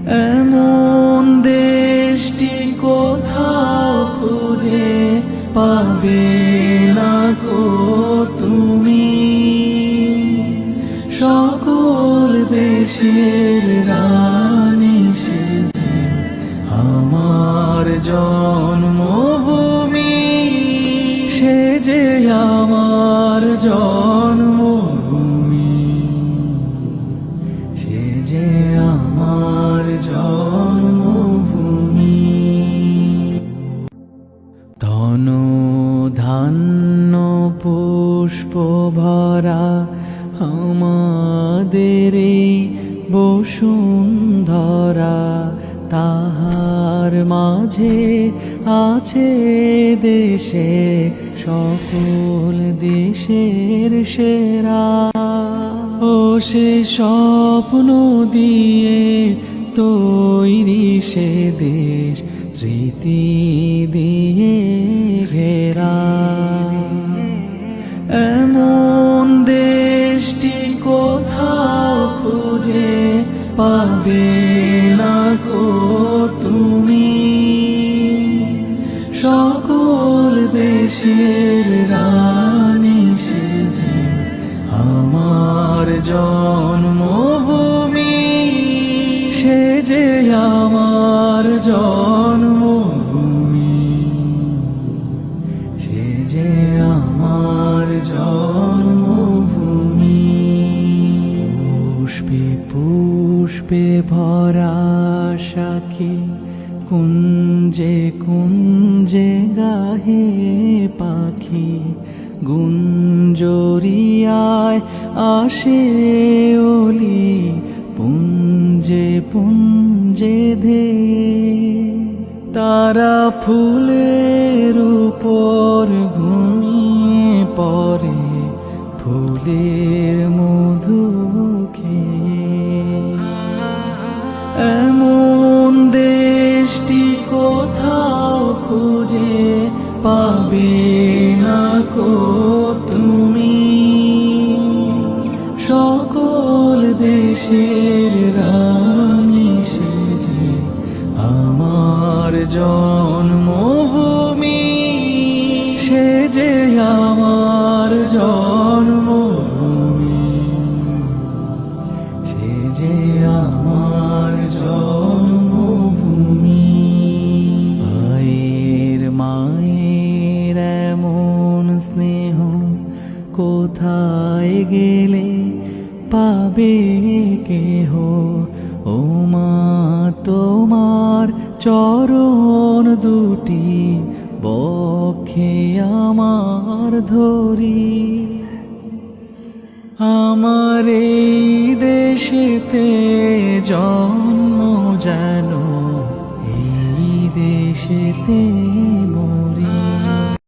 এমন দেশটি কোথাও খুঁজে পাবে না গো তুমি। সকল দেশের রানী সেজে আমার জন্মভূমি, সে যে আমার জন্মভূমি, সে যে আমার জন্মভূমি। ধন ধান্য পুষ্প ভরা আমাদের এই বসুন্ধরা, তাহার মাঝে আছে দেশে সকল দেশের সেরা। ও সে স্বপ্ন দিয়ে তৈরি সে দেশ, স্মৃতি দিয়ে ঘেরা। এমন দেশটি কোথাও খুঁজে পাবে না গো তুমি। সকল দেশের রানী সেজে আমার জন্মভূমি, সে যে আমার জন্মভূমি, সে যে আমার জন্মভূমি। পুষ্পে পুষ্পে ভরা সাখী, কুঞ্জে কুঞ্জে গাহে পাখি, গুঞ্জরিয়ায় আসে ওলি, পুঞ্জে পুঞ্জে ধে। তারা ফুলের উপর ঘুমিয়ে পড়ে, ফুলের মধু খেয়ে। এমন দেশটি কোথাও খুঁজে পাবে না গো তুমি। সকল দেশের রানী সেজে আমার জন্মভূমি, সে যে আমার জন্মভূমি, সে যে আমার জন্মভূমি। ভাইয়ের মায়ের এমন স্নেহ কোথায় গেলে পাবে কেহ। ও মা তোমার চরণ দুটি বক্ষে আমার ধরি। আমার এই দেশেতে জন্ম যেন এই দেশেতে